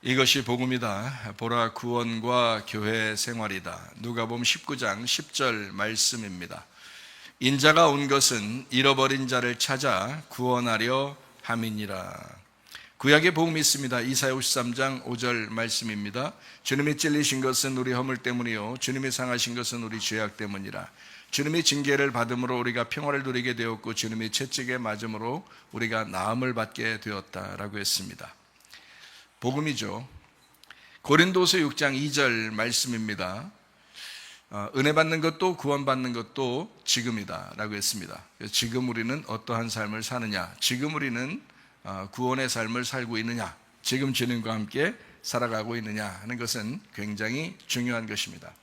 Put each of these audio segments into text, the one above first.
이것이 복음이다. 보라, 구원과 교회 생활이다. 누가복음 19장 10절 말씀입니다. 인자가 온 것은 잃어버린 자를 찾아 구원하려 함이니라. 구약의 복음이 있습니다. 이사야 53장 5절 말씀입니다. 주님이 찔리신 것은 우리 허물 때문이요 주님이 상하신 것은 우리 죄악 때문이라. 주님이 징계를 받음으로 우리가 평화를 누리게 되었고 주님이 채찍에 맞음으로 우리가 나음을 받게 되었다라고 했습니다. 복음이죠. 고린도서 6장 2절 말씀입니다. 은혜 받는 것도 구원받는 것도 지금이다 라고 했습니다. 지금 우리는 어떠한 삶을 사느냐, 지금 우리는 구원의 삶을 살고 있느냐, 지금 주님과 함께 살아가고 있느냐 하는 것은 굉장히 중요한 것입니다.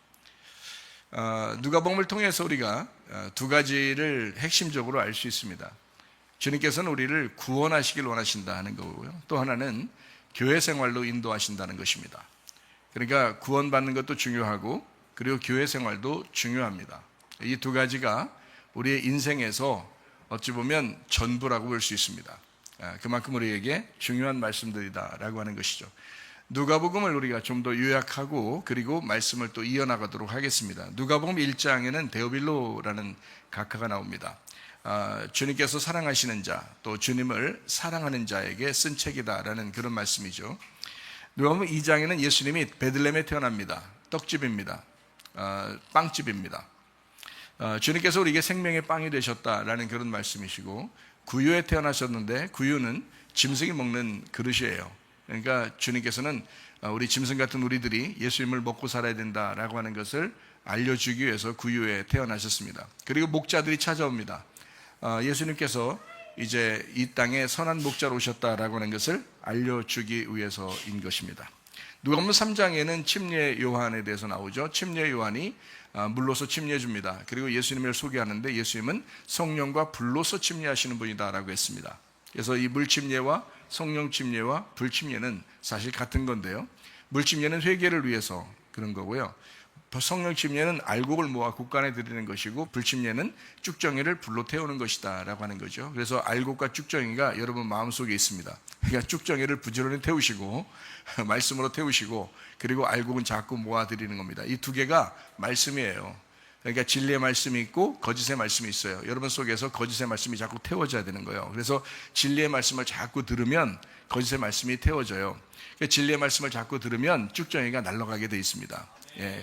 누가복음을 통해서 우리가 두 가지를 핵심적으로 알 수 있습니다. 주님께서는 우리를 구원하시길 원하신다 하는 거고요, 또 하나는 교회 생활로 인도하신다는 것입니다. 그러니까 구원받는 것도 중요하고 그리고 교회 생활도 중요합니다. 이 두 가지가 우리의 인생에서 어찌 보면 전부라고 볼 수 있습니다. 그만큼 우리에게 중요한 말씀들이다라고 하는 것이죠. 누가복음을 우리가 좀 더 요약하고 그리고 말씀을 또 이어나가도록 하겠습니다. 누가복음 1장에는 데오빌로라는 각하가 나옵니다. 주님께서 사랑하시는 자, 또 주님을 사랑하는 자에게 쓴 책이다라는 그런 말씀이죠. 누가복음 2장에는 예수님이 베들레헴에 태어납니다. 떡집입니다. 빵집입니다. 주님께서 우리에게 생명의 빵이 되셨다라는 그런 말씀이시고, 구유에 태어나셨는데 구유는 짐승이 먹는 그릇이에요. 그러니까 주님께서는 우리 짐승 같은 우리들이 예수님을 먹고 살아야 된다라고 하는 것을 알려주기 위해서 구유에 태어나셨습니다. 그리고 목자들이 찾아옵니다. 예수님께서 이제 이 땅에 선한 목자로 오셨다라고 하는 것을 알려주기 위해서인 것입니다. 누가복음 3장에는 침례 요한에 대해서 나오죠. 침례 요한이 물로서 침례해 줍니다. 그리고 예수님을 소개하는데 예수님은 성령과 불로서 침례하시는 분이다라고 했습니다. 그래서 이 물침례와 성령 침례와 불침례는 사실 같은 건데요, 물침례는 회개를 위해서 그런 거고요, 성령 침례는 알곡을 모아 국간에 드리는 것이고, 불침례는 쭉정이를 불로 태우는 것이다 라고 하는 거죠. 그래서 알곡과 쭉정이가 여러분 마음속에 있습니다. 그러니까 쭉정이를 부지런히 태우시고 말씀으로 태우시고, 그리고 알곡은 자꾸 모아 드리는 겁니다. 이 두 개가 말씀이에요. 그러니까 진리의 말씀이 있고 거짓의 말씀이 있어요. 여러분 속에서 거짓의 말씀이 자꾸 태워져야 되는 거예요. 그래서 진리의 말씀을 자꾸 들으면 거짓의 말씀이 태워져요. 그러니까 진리의 말씀을 자꾸 들으면 쭉정이가 날아가게 돼 있습니다.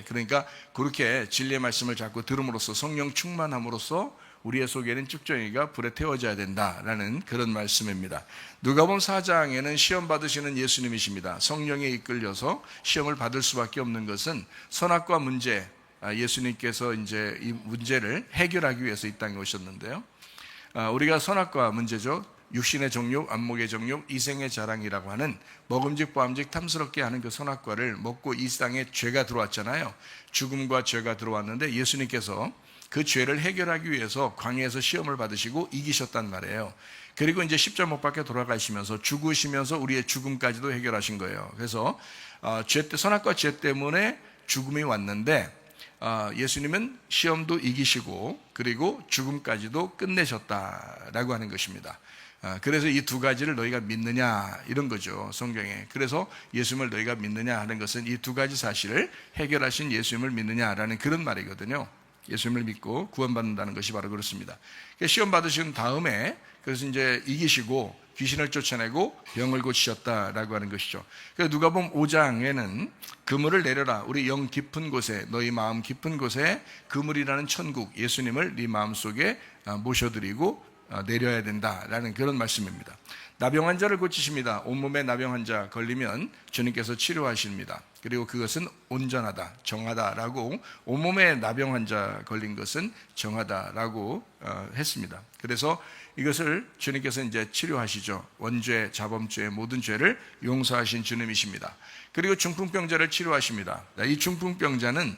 그러니까 그렇게 진리의 말씀을 자꾸 들음으로써, 성령 충만함으로써 우리의 속에는 쭉정이가 불에 태워져야 된다라는 그런 말씀입니다. 누가복음 4장에는 시험 받으시는 예수님이십니다. 성령에 이끌려서 시험을 받을 수밖에 없는 것은 선악과 문제, 예수님께서 이제 이 문제를 해결하기 위해서 이 땅에 오셨는데요, 우리가 선악과 문제죠. 육신의 정욕, 안목의 정욕, 이생의 자랑이라고 하는 먹음직 보암직 탐스럽게 하는 그 선악과를 먹고 이 땅에 죄가 들어왔잖아요. 죽음과 죄가 들어왔는데 예수님께서 그 죄를 해결하기 위해서 광야에서 시험을 받으시고 이기셨단 말이에요. 그리고 이제 십자가 못 박혀 돌아가시면서 죽으시면서 우리의 죽음까지도 해결하신 거예요. 그래서 선악과 죄 때문에 죽음이 왔는데 예수님은 시험도 이기시고 그리고 죽음까지도 끝내셨다라고 하는 것입니다. 그래서 이 두 가지를 너희가 믿느냐 이런 거죠, 성경에. 그래서 예수님을 너희가 믿느냐 하는 것은 이 두 가지 사실을 해결하신 예수님을 믿느냐라는 그런 말이거든요. 예수님을 믿고 구원받는다는 것이 바로 그렇습니다. 시험 받으신 다음에 그래서 이제 이기시고 귀신을 쫓아내고 병을 고치셨다라고 하는 것이죠. 그래서 누가복음 5장에는 그물을 내려라, 우리 영 깊은 곳에, 너희 마음 깊은 곳에 그물이라는 천국, 예수님을 네 마음속에 모셔드리고 내려야 된다라는 그런 말씀입니다. 나병 환자를 고치십니다. 온몸에 나병 환자 걸리면 주님께서 치료하십니다. 그리고 그것은 온전하다, 정하다라고, 온몸에 나병 환자 걸린 것은 정하다라고 했습니다. 그래서 이것을 주님께서 이제 치료하시죠. 원죄, 자범죄, 모든 죄를 용서하신 주님이십니다. 그리고 중풍병자를 치료하십니다. 이 중풍병자는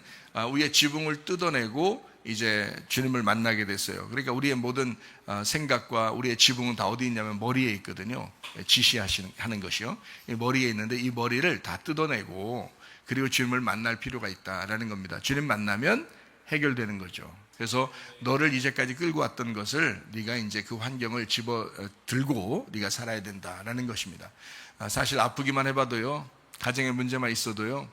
우리의 지붕을 뜯어내고 이제 주님을 만나게 됐어요. 그러니까 우리의 모든 생각과 우리의 지붕은 다 어디 있냐면 머리에 있거든요. 지시하는 것이요. 이 머리에 있는데 이 머리를 다 뜯어내고 그리고 주님을 만날 필요가 있다라는 겁니다. 주님 만나면 해결되는 거죠. 그래서 너를 이제까지 끌고 왔던 것을 네가 이제 그 환경을 들고 네가 살아야 된다라는 것입니다. 사실 아프기만 해봐도요, 가정에 문제만 있어도요,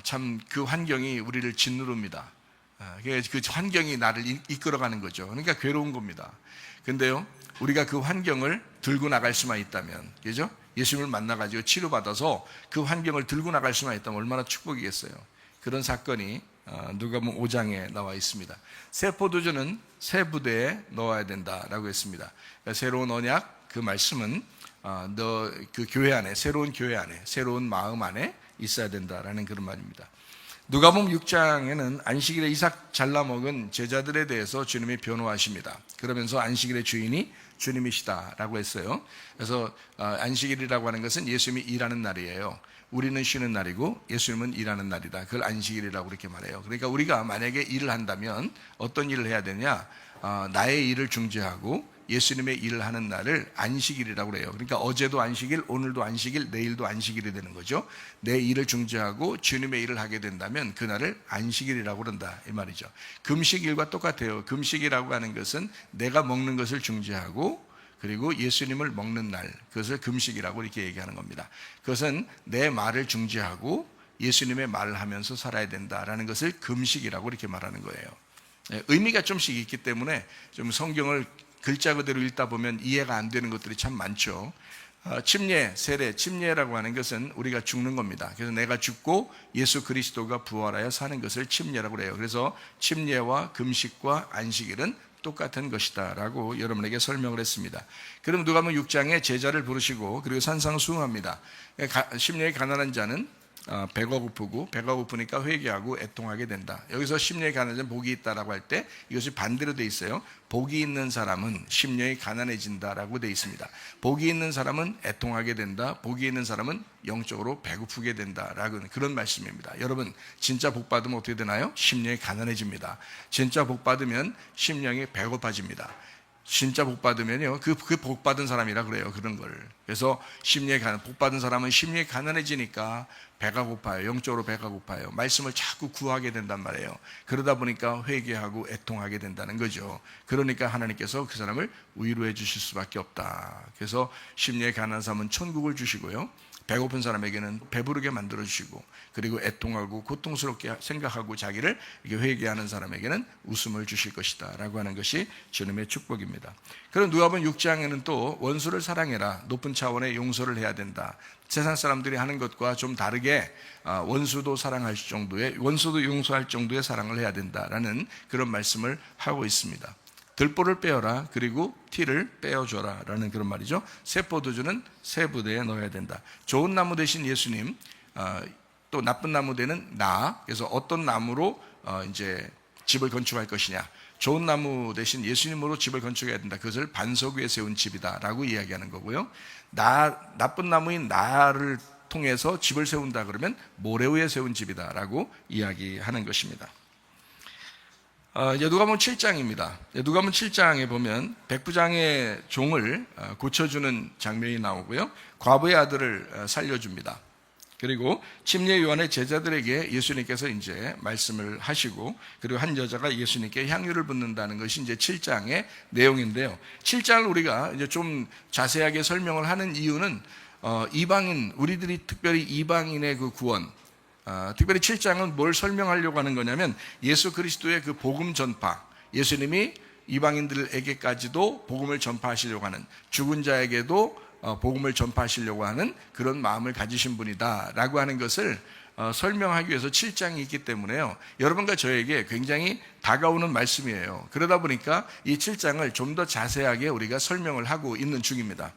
참 그 환경이 우리를 짓누릅니다. 그 환경이 나를 이끌어가는 거죠. 그러니까 괴로운 겁니다. 근데요, 우리가 그 환경을 들고 나갈 수만 있다면, 그죠? 예수님을 만나가지고 치료받아서 그 환경을 들고 나갈 수만 있다면 얼마나 축복이겠어요. 그런 사건이 누가복음 5장에 나와 있습니다. 새 포도주는 새 부대에 넣어야 된다라고 했습니다. 새로운 언약, 그 말씀은 너 그 교회 안에, 새로운 교회 안에, 새로운 마음 안에 있어야 된다라는 그런 말입니다. 누가복음 6장에는 안식일에 이삭 잘라 먹은 제자들에 대해서 주님이 변호하십니다. 그러면서 안식일의 주인이 주님이시다라고 했어요. 그래서 안식일이라고 하는 것은 예수님이 일하는 날이에요. 우리는 쉬는 날이고 예수님은 일하는 날이다. 그걸 안식일이라고 그렇게 말해요. 그러니까 우리가 만약에 일을 한다면 어떤 일을 해야 되냐? 나의 일을 중지하고 예수님의 일을 하는 날을 안식일이라고 그래요. 그러니까 어제도 안식일, 오늘도 안식일, 내일도 안식일이 되는 거죠. 내 일을 중지하고 주님의 일을 하게 된다면 그날을 안식일이라고 그런다, 이 말이죠. 금식일과 똑같아요. 금식이라고 하는 것은 내가 먹는 것을 중지하고 그리고 예수님을 먹는 날, 그것을 금식이라고 이렇게 얘기하는 겁니다. 그것은 내 말을 중지하고 예수님의 말을 하면서 살아야 된다라는 것을 금식이라고 이렇게 말하는 거예요. 의미가 좀씩 있기 때문에 좀 성경을 글자 그대로 읽다 보면 이해가 안 되는 것들이 참 많죠. 침례, 세례, 침례라고 하는 것은 우리가 죽는 겁니다. 그래서 내가 죽고 예수 그리스도가 부활하여 사는 것을 침례라고 해요. 그래서 침례와 금식과 안식일은 똑같은 것이다 라고 여러분에게 설명을 했습니다. 그럼 누가복음 6장에 제자를 부르시고 그리고 산상수훈합니다. 심령이 가난한 자는 배가 고프고 배가 고프니까 회개하고 애통하게 된다. 여기서 심령이 가난한 자는 복이 있다라고 할 때 이것이 반대로 돼 있어요. 복이 있는 사람은 심령이 가난해진다라고 돼 있습니다. 복이 있는 사람은 애통하게 된다. 복이 있는 사람은 영적으로 배고프게 된다라고 그런 말씀입니다. 여러분, 진짜 복 받으면 어떻게 되나요? 심령이 가난해집니다. 진짜 복 받으면 심령이 배고파집니다. 진짜 복 받으면요, 그 복 받은 사람이라 그래요. 그런 걸. 그래서 복 받은 사람은 심령이 가난해지니까 배가 고파요. 영적으로 배가 고파요. 말씀을 자꾸 구하게 된단 말이에요. 그러다 보니까 회개하고 애통하게 된다는 거죠. 그러니까 하나님께서 그 사람을 위로해 주실 수밖에 없다. 그래서 심령이 가난한 사람은 천국을 주시고요, 배고픈 사람에게는 배부르게 만들어주시고, 그리고 애통하고 고통스럽게 생각하고 자기를 회개하는 사람에게는 웃음을 주실 것이다 라고 하는 것이 주님의 축복입니다. 그럼 누가복음 6장에는 또 원수를 사랑해라, 높은 차원의 용서를 해야 된다. 세상 사람들이 하는 것과 좀 다르게 원수도 사랑할 정도의, 원수도 용서할 정도의 사랑을 해야 된다라는 그런 말씀을 하고 있습니다. 들보를 빼어라, 그리고 티를 빼어줘라 라는 그런 말이죠. 새 포도주는 새 부대에 넣어야 된다. 좋은 나무 대신 예수님, 또 나쁜 나무 대는 나. 그래서 어떤 나무로 이제 집을 건축할 것이냐. 좋은 나무 대신 예수님으로 집을 건축해야 된다. 그것을 반석 위에 세운 집이다 라고 이야기하는 거고요. 나쁜 나무인 나를 통해서 집을 세운다 그러면 모래 위에 세운 집이다 라고 이야기하는 것입니다. 누가복음 7장입니다. 누가복음 7장에 보면 백부장의 종을 고쳐주는 장면이 나오고요, 과부의 아들을 살려줍니다. 그리고 침례 요한의 제자들에게 예수님께서 이제 말씀을 하시고, 그리고 한 여자가 예수님께 향유를 붓는다는 것이 이제 7장의 내용인데요. 7장을 우리가 이제 좀 자세하게 설명을 하는 이유는 이방인, 우리들이 특별히 이방인의 그 구원, 특별히 7장은 뭘 설명하려고 하는 거냐면 예수 그리스도의 그 복음 전파, 예수님이 이방인들에게까지도 복음을 전파하시려고 하는, 죽은 자에게도 복음을 전파하시려고 하는 그런 마음을 가지신 분이다 라고 하는 것을 설명하기 위해서 7장이 있기 때문에요, 여러분과 저에게 굉장히 다가오는 말씀이에요. 그러다 보니까 이 7장을 좀 더 자세하게 우리가 설명을 하고 있는 중입니다.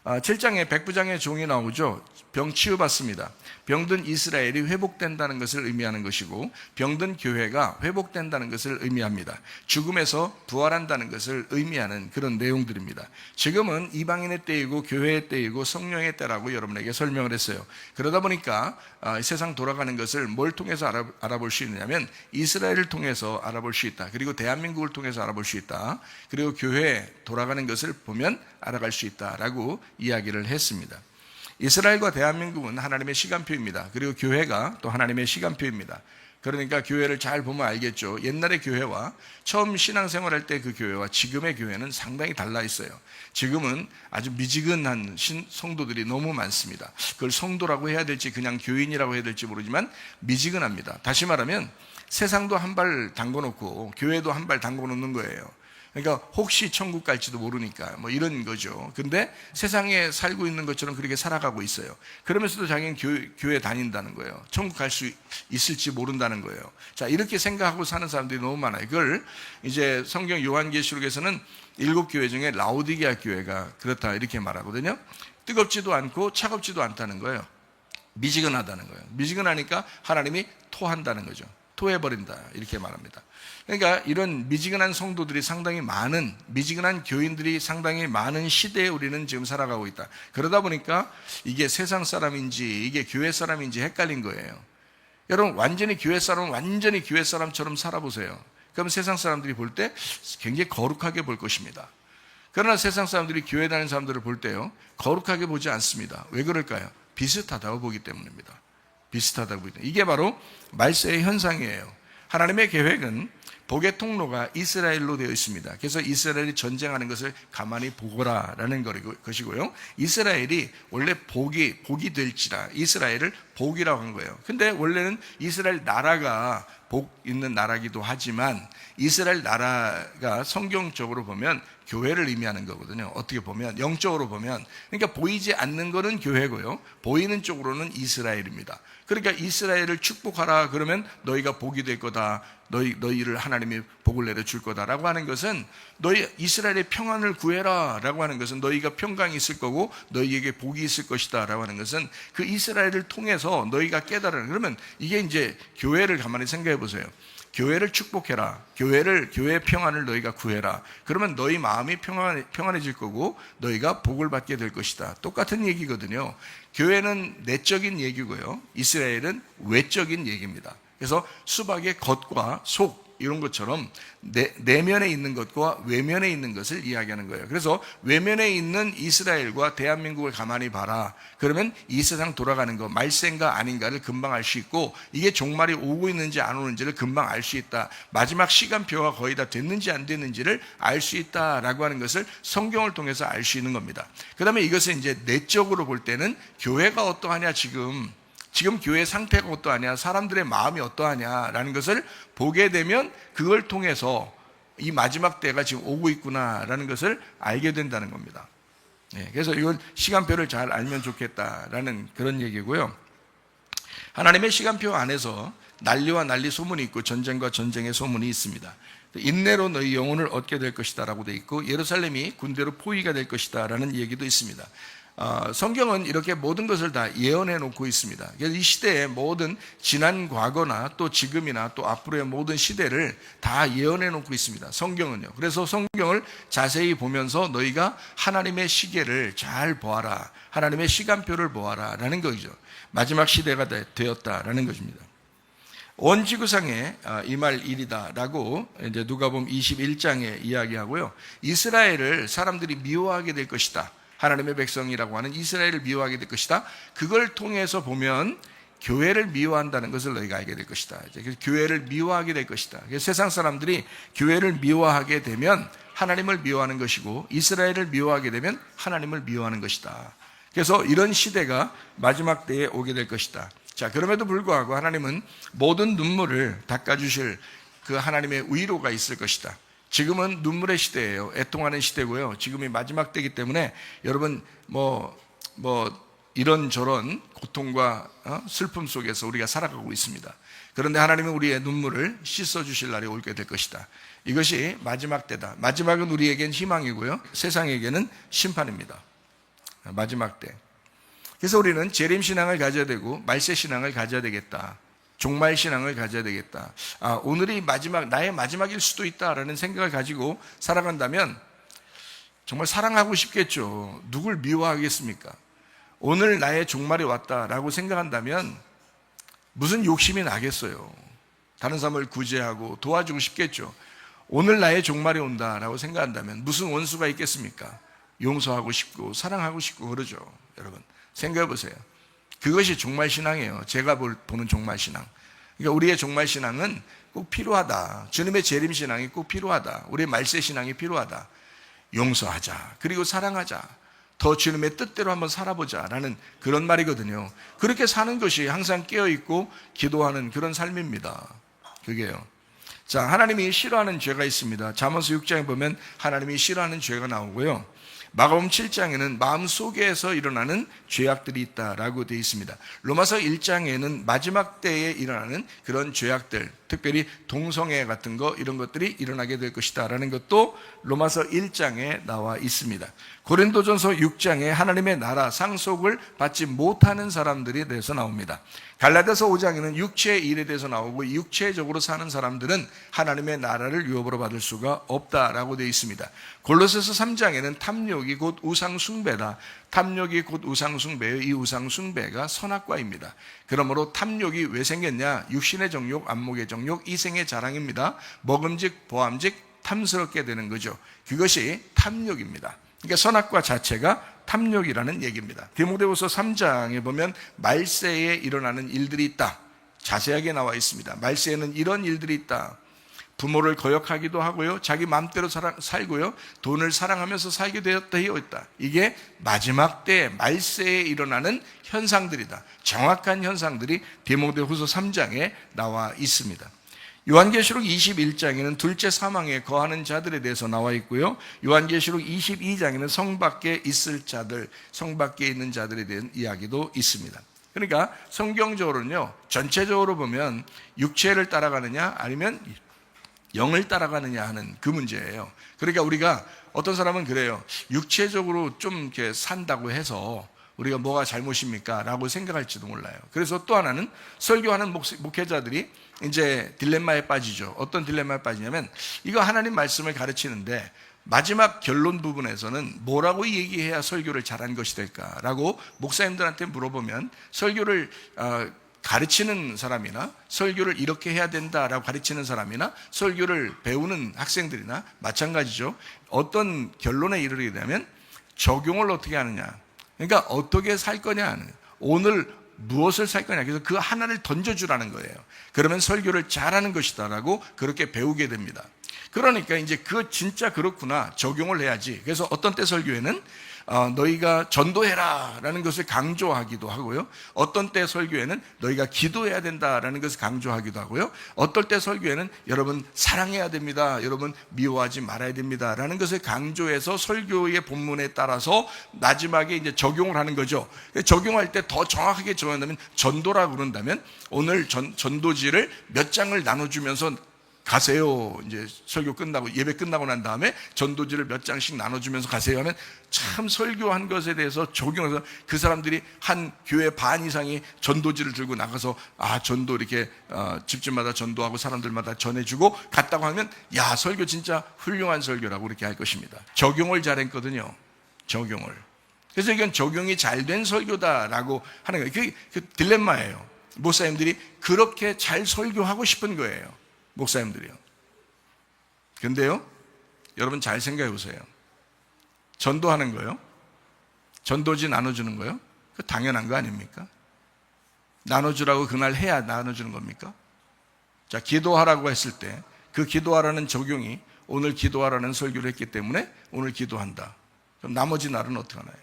7장에 백부장의 종이 나오죠. 병 치유받습니다. 병든 이스라엘이 회복된다는 것을 의미하는 것이고, 병든 교회가 회복된다는 것을 의미합니다. 죽음에서 부활한다는 것을 의미하는 그런 내용들입니다. 지금은 이방인의 때이고 교회의 때이고 성령의 때라고 여러분에게 설명을 했어요. 그러다 보니까 세상 돌아가는 것을 뭘 통해서 알아볼 수 있느냐면 이스라엘을 통해서 알아볼 수 있다. 그리고 대한민국을 통해서 알아볼 수 있다. 그리고 교회 돌아가는 것을 보면 알아갈 수 있다라고 이야기를 했습니다. 이스라엘과 대한민국은 하나님의 시간표입니다. 그리고 교회가 또 하나님의 시간표입니다. 그러니까 교회를 잘 보면 알겠죠. 옛날의 교회와 처음 신앙생활할 때 그 교회와 지금의 교회는 상당히 달라 있어요. 지금은 아주 미지근한 성도들이 너무 많습니다. 그걸 성도라고 해야 될지 그냥 교인이라고 해야 될지 모르지만 미지근합니다. 다시 말하면 세상도 한 발 담궈놓고 교회도 한 발 담궈놓는 거예요. 그러니까 혹시 천국 갈지도 모르니까 뭐 이런 거죠. 근데 세상에 살고 있는 것처럼 그렇게 살아가고 있어요. 그러면서도 자기는 교회 다닌다는 거예요. 천국 갈 수 있을지 모른다는 거예요. 자, 이렇게 생각하고 사는 사람들이 너무 많아요. 그걸 이제 성경 요한계시록에서는 7교회 중에 라오디게아 교회가 그렇다 이렇게 말하거든요. 뜨겁지도 않고 차갑지도 않다는 거예요. 미지근하다는 거예요. 미지근하니까 하나님이 토한다는 거죠. 토해버린다 이렇게 말합니다. 그러니까 이런 미지근한 성도들이 상당히 많은, 미지근한 교인들이 상당히 많은 시대에 우리는 지금 살아가고 있다. 그러다 보니까 이게 세상 사람인지 이게 교회 사람인지 헷갈린 거예요. 여러분 완전히 교회 사람은 완전히 교회 사람처럼 살아보세요. 그럼 세상 사람들이 볼 때 굉장히 거룩하게 볼 것입니다. 그러나 세상 사람들이 교회 다니는 사람들을 볼 때요 거룩하게 보지 않습니다. 왜 그럴까요? 비슷하다고 보기 때문입니다. 비슷하다고 보기 때문에. 이게 바로 말세의 현상이에요. 하나님의 계획은 복의 통로가 이스라엘로 되어 있습니다. 그래서 이스라엘이 전쟁하는 것을 가만히 보거라라는 것이고요. 이스라엘이 원래 복이 될지라 이스라엘을 복이라고 한 거예요. 근데 원래는 이스라엘 나라가 복 있는 나라기도 하지만 이스라엘 나라가 성경적으로 보면 교회를 의미하는 거거든요. 어떻게 보면 영적으로 보면 그러니까 보이지 않는 거는 교회고요. 보이는 쪽으로는 이스라엘입니다. 그러니까 이스라엘을 축복하라 그러면 너희가 복이 될 거다. 너희를 하나님이 복을 내려줄 거다라고 하는 것은 너희 이스라엘의 평안을 구해라 라고 하는 것은 너희가 평강이 있을 거고 너희에게 복이 있을 것이다 라고 하는 것은 그 이스라엘을 통해서 너희가 깨달으라. 그러면 이게 이제 교회를 가만히 생각해 보세요. 교회를 축복해라. 교회의 평안을 너희가 구해라. 그러면 너희 마음이 평안해질 거고 너희가 복을 받게 될 것이다. 똑같은 얘기거든요. 교회는 내적인 얘기고요. 이스라엘은 외적인 얘기입니다. 그래서 수박의 겉과 속 이런 것처럼 내면에 있는 것과 외면에 있는 것을 이야기하는 거예요. 그래서 외면에 있는 이스라엘과 대한민국을 가만히 봐라. 그러면 이 세상 돌아가는 거 말세인가 아닌가를 금방 알 수 있고 이게 종말이 오고 있는지 안 오는지를 금방 알 수 있다. 마지막 시간표가 거의 다 됐는지 안 됐는지를 알 수 있다라고 하는 것을 성경을 통해서 알 수 있는 겁니다. 그 다음에 이것을 이제 내적으로 볼 때는 교회가 어떠하냐 지금 교회 상태가 어떠하냐 사람들의 마음이 어떠하냐라는 것을 보게 되면 그걸 통해서 이 마지막 때가 지금 오고 있구나라는 것을 알게 된다는 겁니다. 그래서 이건 시간표를 잘 알면 좋겠다라는 그런 얘기고요. 하나님의 시간표 안에서 난리와 난리 소문이 있고 전쟁과 전쟁의 소문이 있습니다. 인내로 너희 영혼을 얻게 될 것이다 라고 되어 있고 예루살렘이 군대로 포위가 될 것이다 라는 얘기도 있습니다. 성경은 이렇게 모든 것을 다 예언해 놓고 있습니다. 그래서 이 시대의 모든 지난 과거나 또 지금이나 또 앞으로의 모든 시대를 다 예언해 놓고 있습니다. 성경은요. 그래서 성경을 자세히 보면서 너희가 하나님의 시계를 잘 보아라. 하나님의 시간표를 보아라. 라는 거죠. 마지막 시대가 되었다라는 것입니다. 온 지구상에 임할 일이다 라고 이제 누가복음 21장에 이야기하고요. 이스라엘을 사람들이 미워하게 될 것이다. 하나님의 백성이라고 하는 이스라엘을 미워하게 될 것이다. 그걸 통해서 보면 교회를 미워한다는 것을 너희가 알게 될 것이다. 그래서 교회를 미워하게 될 것이다. 그래서 세상 사람들이 교회를 미워하게 되면 하나님을 미워하는 것이고 이스라엘을 미워하게 되면 하나님을 미워하는 것이다. 그래서 이런 시대가 마지막 때에 오게 될 것이다. 자, 그럼에도 불구하고 하나님은 모든 눈물을 닦아주실 그 하나님의 의로가 있을 것이다. 지금은 눈물의 시대예요. 애통하는 시대고요. 지금이 마지막 때이기 때문에 여러분 이런저런 고통과 슬픔 속에서 우리가 살아가고 있습니다. 그런데 하나님은 우리의 눈물을 씻어주실 날이 올게 될 것이다. 이것이 마지막 때다. 마지막은 우리에겐 희망이고요. 세상에게는 심판입니다. 마지막 때. 그래서 우리는 재림신앙을 가져야 되고 말세신앙을 가져야 되겠다. 종말 신앙을 가져야 되겠다. 오늘이 나의 마지막일 수도 있다라는 생각을 가지고 살아간다면 정말 사랑하고 싶겠죠. 누굴 미워하겠습니까? 오늘 나의 종말이 왔다라고 생각한다면 무슨 욕심이 나겠어요. 다른 사람을 구제하고 도와주고 싶겠죠. 오늘 나의 종말이 온다라고 생각한다면 무슨 원수가 있겠습니까? 용서하고 싶고 사랑하고 싶고 그러죠. 여러분 생각해 보세요. 그것이 종말신앙이에요. 제가 보는 종말신앙. 그러니까 우리의 종말 신앙은 꼭 필요하다. 주님의 재림 신앙이 꼭 필요하다. 우리의 말세 신앙이 필요하다. 용서하자. 그리고 사랑하자. 더 주님의 뜻대로 한번 살아보자라는 그런 말이거든요. 그렇게 사는 것이 항상 깨어있고 기도하는 그런 삶입니다. 그게요. 자, 하나님이 싫어하는 죄가 있습니다. 잠언서 6장에 보면 하나님이 싫어하는 죄가 나오고요. 마가복음 7장에는 마음속에서 일어나는 죄악들이 있다라고 되어 있습니다. 로마서 1장에는 마지막 때에 일어나는 그런 죄악들, 특별히 동성애 같은 거 이런 것들이 일어나게 될 것이다 라는 것도 로마서 1장에 나와 있습니다. 고린도전서 6장에 하나님의 나라 상속을 받지 못하는 사람들에 대해서 나옵니다. 갈라디아서 5장에는 육체의 일에 대해서 나오고 육체적으로 사는 사람들은 하나님의 나라를 유업으로 받을 수가 없다라고 되어 있습니다. 골로새서 3장에는 탐욕이 곧 우상숭배다. 탐욕이 곧 우상숭배의 이 우상숭배가 선악과입니다. 그러므로 탐욕이 왜 생겼냐? 육신의 정욕, 안목의 정욕, 이생의 자랑입니다. 먹음직, 보암직, 탐스럽게 되는 거죠. 그것이 탐욕입니다. 그러니까 선악과 자체가 탐욕이라는 얘기입니다. 디모데후서 3장에 보면 말세에 일어나는 일들이 있다. 자세하게 나와 있습니다. 말세에는 이런 일들이 있다. 부모를 거역하기도 하고요. 자기 마음대로 살고요. 돈을 사랑하면서 살게 되어 있다. 이게 마지막 때 말세에 일어나는 현상들이다. 정확한 현상들이 디모데후서 3장에 나와 있습니다. 요한계시록 21장에는 둘째 사망에 거하는 자들에 대해서 나와 있고요. 요한계시록 22장에는 성 밖에 있을 자들, 성 밖에 있는 자들에 대한 이야기도 있습니다. 그러니까 성경적으로는요, 전체적으로 보면 육체를 따라가느냐 아니면 영을 따라가느냐 하는 그 문제예요. 그러니까 우리가 어떤 사람은 그래요. 육체적으로 좀 이렇게 산다고 해서 우리가 뭐가 잘못입니까? 라고 생각할지도 몰라요. 그래서 또 하나는 설교하는 목회자들이 이제 딜레마에 빠지죠. 어떤 딜레마에 빠지냐면 이거 하나님 말씀을 가르치는데 마지막 결론 부분에서는 뭐라고 얘기해야 설교를 잘한 것이 될까라고 목사님들한테 물어보면 설교를 가르치는 사람이나 설교를 이렇게 해야 된다라고 가르치는 사람이나 설교를 배우는 학생들이나 마찬가지죠. 어떤 결론에 이르게 되면 적용을 어떻게 하느냐. 그러니까 어떻게 살 거냐 하는, 오늘 무엇을 살 거냐. 그래서 그 하나를 던져주라는 거예요. 그러면 설교를 잘하는 것이다 라고 그렇게 배우게 됩니다. 그러니까 이제 그 진짜 그렇구나, 적용을 해야지. 그래서 어떤 때 설교에는 너희가 전도해라 라는 것을 강조하기도 하고요. 어떤 때 설교에는 너희가 기도해야 된다라는 것을 강조하기도 하고요. 어떨 때 설교에는 여러분 사랑해야 됩니다, 여러분 미워하지 말아야 됩니다 라는 것을 강조해서 설교의 본문에 따라서 마지막에 이제 적용을 하는 거죠. 적용할 때 더 정확하게 적용한다면 전도라고 그런다면 오늘 전도지를 몇 장을 나눠주면서 가세요. 이제 설교 끝나고 예배 끝나고 난 다음에 전도지를 몇 장씩 나눠주면서 가세요 하면 참 설교한 것에 대해서 적용해서 그 사람들이 한 교회 반 이상이 전도지를 들고 나가서 전도 이렇게 집집마다 전도하고 사람들마다 전해주고 갔다고 하면 야, 설교 진짜 훌륭한 설교라고 그렇게 할 것입니다. 적용을 잘했거든요. 적용을. 그래서 이건 적용이 잘 된 설교다라고 하는 거예요. 그게 그 딜레마예요. 목사님들이 그렇게 잘 설교하고 싶은 거예요. 목사님들이요. 근데요, 여러분 잘 생각해 보세요. 전도하는 거요, 전도지 나눠주는 거요, 그 당연한 거 아닙니까? 나눠주라고 그날 해야 나눠주는 겁니까? 자, 기도하라고 했을 때 그 기도하라는 적용이 오늘 기도하라는 설교를 했기 때문에 오늘 기도한다. 그럼 나머지 날은 어떻게 하나요?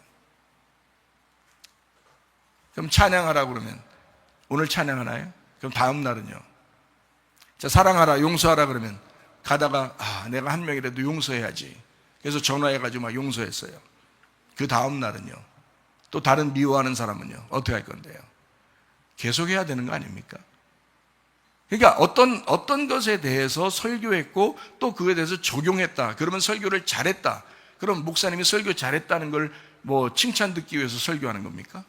그럼 찬양하라고 그러면 오늘 찬양하나요? 그럼 다음 날은요? 자, 사랑하라, 용서하라 그러면 가다가 내가 한 명이라도 용서해야지. 그래서 전화해가지고 막 용서했어요. 그 다음 날은요, 또 다른 미워하는 사람은요, 어떻게 할 건데요? 계속해야 되는 거 아닙니까? 그러니까 어떤 것에 대해서 설교했고 또 그에 대해서 적용했다. 그러면 설교를 잘했다. 그럼 목사님이 설교 잘했다는 걸 뭐 칭찬 듣기 위해서 설교하는 겁니까?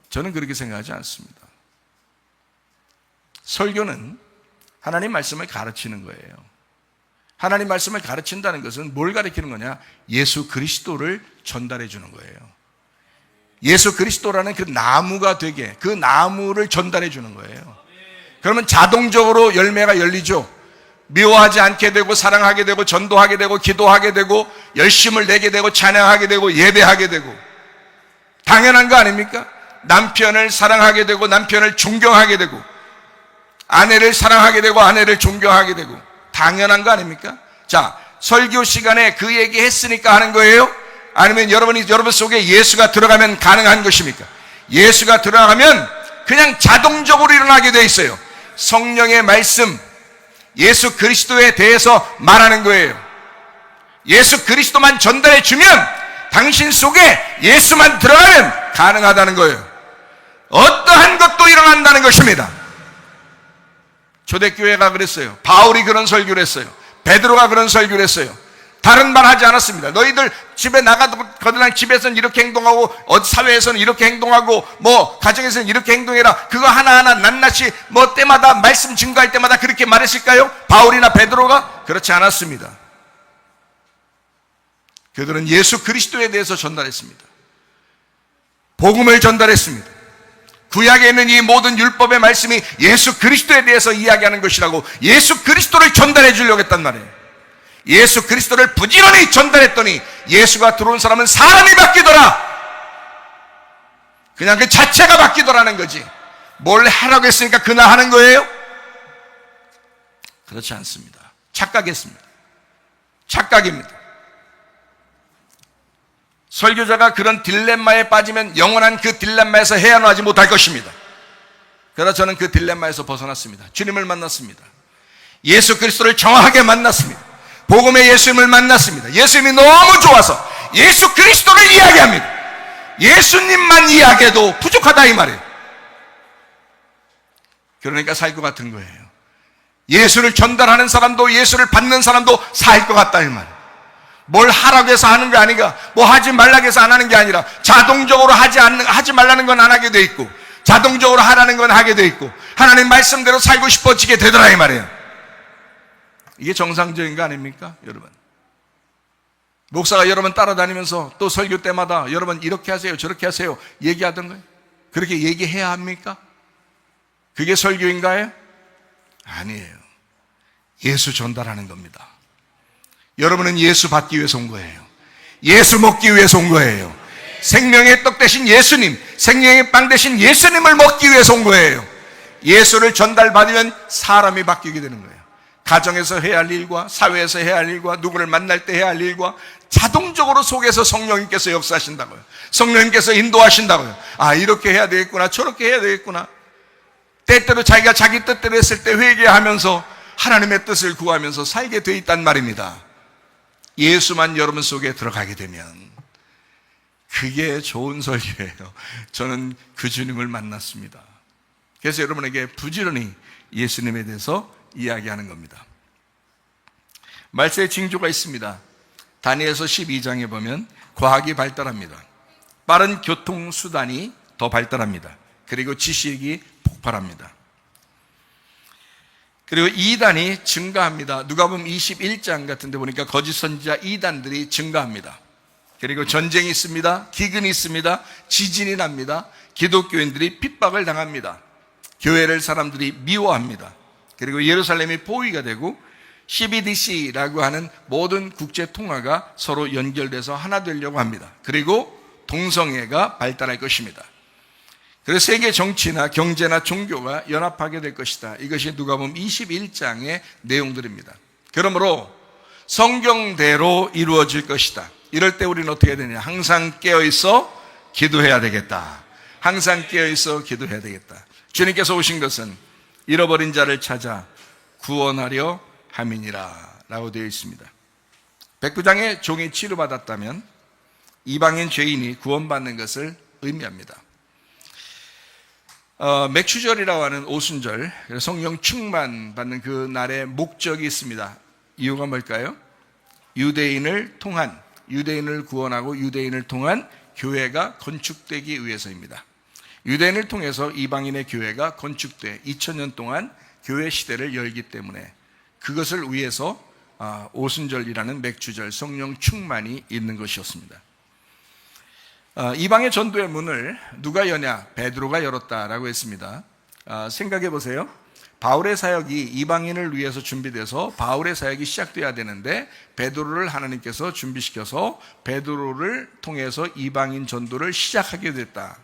저는 그렇게 생각하지 않습니다. 설교는 하나님 말씀을 가르치는 거예요. 하나님 말씀을 가르친다는 것은 뭘 가르치는 거냐? 예수 그리스도를 전달해 주는 거예요. 예수 그리스도라는 그 나무가 되게, 그 나무를 전달해 주는 거예요. 그러면 자동적으로 열매가 열리죠. 미워하지 않게 되고 사랑하게 되고 전도하게 되고 기도하게 되고 열심을 내게 되고 찬양하게 되고 예배하게 되고, 당연한 거 아닙니까? 남편을 사랑하게 되고 남편을 존경하게 되고 아내를 사랑하게 되고 아내를 존경하게 되고 당연한 거 아닙니까? 자, 설교 시간에 그 얘기 했으니까 하는 거예요? 아니면 여러분 속에 예수가 들어가면 가능한 것입니까? 예수가 들어가면 그냥 자동적으로 일어나게 돼 있어요. 성령의 말씀, 예수 그리스도에 대해서 말하는 거예요. 예수 그리스도만 전달해 주면, 당신 속에 예수만 들어가면 가능하다는 거예요. 어떠한 것도 일어난다는 것입니다. 초대교회가 그랬어요. 바울이 그런 설교를 했어요. 베드로가 그런 설교를 했어요. 다른 말 하지 않았습니다. 너희들 집에 나가거나 집에서는 이렇게 행동하고 사회에서는 이렇게 행동하고 가정에서는 이렇게 행동해라. 그거 하나하나 낱낱이 때마다 말씀 증거할 때마다 그렇게 말했을까요? 바울이나 베드로가? 그렇지 않았습니다. 그들은 예수 그리스도에 대해서 전달했습니다. 복음을 전달했습니다. 구약에 있는 이 모든 율법의 말씀이 예수 그리스도에 대해서 이야기하는 것이라고 예수 그리스도를 전달해 주려고 했단 말이에요. 예수 그리스도를 부지런히 전달했더니 예수가 들어온 사람은 사람이 바뀌더라. 그냥 그 자체가 바뀌더라는 거지. 뭘 하라고 했으니까 그날 하는 거예요? 그렇지 않습니다. 착각했습니다. 착각입니다. 설교자가 그런 딜레마에 빠지면 영원한 그 딜레마에서 헤어나지 못할 것입니다. 그러나 저는 그 딜레마에서 벗어났습니다. 주님을 만났습니다. 예수 그리스도를 정확하게 만났습니다. 복음의 예수님을 만났습니다. 예수님이 너무 좋아서 예수 그리스도를 이야기합니다. 예수님만 이야기해도 부족하다 이 말이에요. 그러니까 살 것 같은 거예요. 예수를 전달하는 사람도 예수를 받는 사람도 살 것 같다 이 말이에요. 뭘 하라고 해서 하는 게 아니라, 하지 말라고 해서 안 하는 게 아니라, 자동적으로 하지 말라는 건 안 하게 돼 있고, 자동적으로 하라는 건 하게 돼 있고, 하나님 말씀대로 살고 싶어지게 되더라 이 말이에요. 이게 정상적인 거 아닙니까, 여러분? 목사가 여러분 따라다니면서 또 설교 때마다 여러분 이렇게 하세요, 저렇게 하세요 얘기하던 거예요. 그렇게 얘기해야 합니까? 그게 설교인가요? 아니에요. 예수 전달하는 겁니다. 여러분은 예수 받기 위해서 온 거예요. 예수 먹기 위해서 온 거예요. 생명의 떡 대신 예수님, 생명의 빵 대신 예수님을 먹기 위해서 온 거예요. 예수를 전달받으면 사람이 바뀌게 되는 거예요. 가정에서 해야 할 일과 사회에서 해야 할 일과 누구를 만날 때 해야 할 일과 자동적으로 속에서 성령님께서 역사하신다고요. 성령님께서 인도하신다고요. 이렇게 해야 되겠구나, 저렇게 해야 되겠구나. 때때로 자기가 자기 뜻대로 했을 때 회개하면서 하나님의 뜻을 구하면서 살게 돼 있단 말입니다. 예수만 여러분 속에 들어가게 되면 그게 좋은 설교예요. 저는 그 주님을 만났습니다. 그래서 여러분에게 부지런히 예수님에 대해서 이야기하는 겁니다. 말세의 징조가 있습니다. 다니엘서 12장에 보면 과학이 발달합니다. 빠른 교통수단이 더 발달합니다. 그리고 지식이 폭발합니다. 그리고 이단이 증가합니다. 누가복음 21장 같은 데 보니까 거짓 선지자 이단들이 증가합니다. 그리고 전쟁이 있습니다. 기근이 있습니다. 지진이 납니다. 기독교인들이 핍박을 당합니다. 교회를 사람들이 미워합니다. 그리고 예루살렘이 포위가 되고 CBDC라고 하는 모든 국제 통화가 서로 연결돼서 하나 되려고 합니다. 그리고 동성애가 발달할 것입니다. 그래서 세계 정치나 경제나 종교가 연합하게 될 것이다. 이것이 누가복음 21장의 내용들입니다. 그러므로 성경대로 이루어질 것이다. 이럴 때 우리는 어떻게 해야 되냐? 항상 깨어있어 기도해야 되겠다. 항상 깨어있어 기도해야 되겠다. 주님께서 오신 것은 잃어버린 자를 찾아 구원하려 함이니라 라고 되어 있습니다. 백부장의 종이 치료받았다면 이방인 죄인이 구원받는 것을 의미합니다. 맥추절이라고 하는 오순절, 성령 충만 받는 그 날의 목적이 있습니다. 이유가 뭘까요? 유대인을 구원하고 유대인을 통한 교회가 건축되기 위해서입니다. 유대인을 통해서 이방인의 교회가 건축돼 2000년 동안 교회 시대를 열기 때문에 그것을 위해서 오순절이라는 맥추절, 성령 충만이 있는 것이었습니다. 이방의 전도의 문을 누가 여냐? 베드로가 열었다라고 했습니다. 생각해 보세요. 바울의 사역이 이방인을 위해서 준비돼서 바울의 사역이 시작돼야 되는데 베드로를 하나님께서 준비시켜서 베드로를 통해서 이방인 전도를 시작하게 됐다.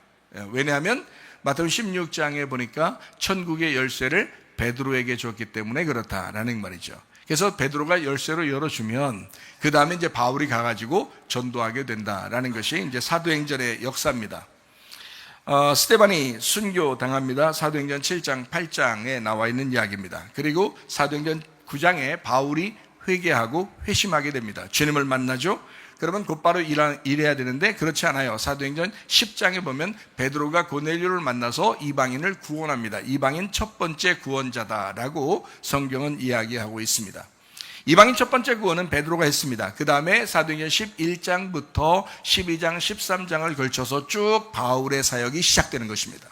왜냐하면 마태복음 16장에 보니까 천국의 열쇠를 베드로에게 줬기 때문에 그렇다라는 말이죠. 그래서 베드로가 열쇠로 열어주면 그 다음에 이제 바울이 가가지고 전도하게 된다라는 것이 이제 사도행전의 역사입니다. 스데반이 순교 당합니다. 사도행전 7장 8장에 나와 있는 이야기입니다. 그리고 사도행전 9장에 바울이 회개하고 회심하게 됩니다. 주님을 만나죠. 그러면 곧바로 일해야 되는데 그렇지 않아요. 사도행전 10장에 보면 베드로가 고넬료를 만나서 이방인을 구원합니다. 이방인 첫 번째 구원자다라고 성경은 이야기하고 있습니다. 이방인 첫 번째 구원은 베드로가 했습니다. 그 다음에 사도행전 11장부터 12장, 13장을 걸쳐서 쭉 바울의 사역이 시작되는 것입니다.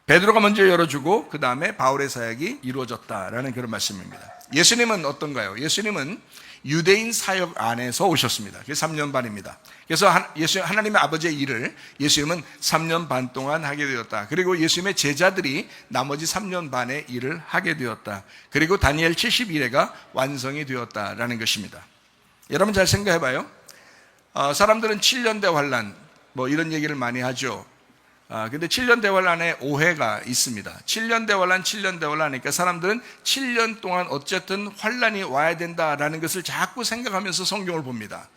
베드로가 먼저 열어주고 그 다음에 바울의 사역이 이루어졌다라는 그런 말씀입니다. 예수님은 어떤가요? 예수님은 유대인 사역 안에서 오셨습니다. 그게 3년 반입니다. 그래서 하나님의 아버지의 일을 예수님은 3년 반 동안 하게 되었다. 그리고 예수님의 제자들이 나머지 3년 반의 일을 하게 되었다. 그리고 다니엘 70일에가 완성이 되었다라는 것입니다. 여러분 잘 생각해 봐요. 사람들은 7년 대환란 뭐 이런 얘기를 많이 하죠. 근데 7년 대환란에 오해가 있습니다. 7년 대환란 하니까 사람들은 7년 동안 어쨌든 환란이 와야 된다라는 것을 자꾸 생각하면서 성경을 봅니다.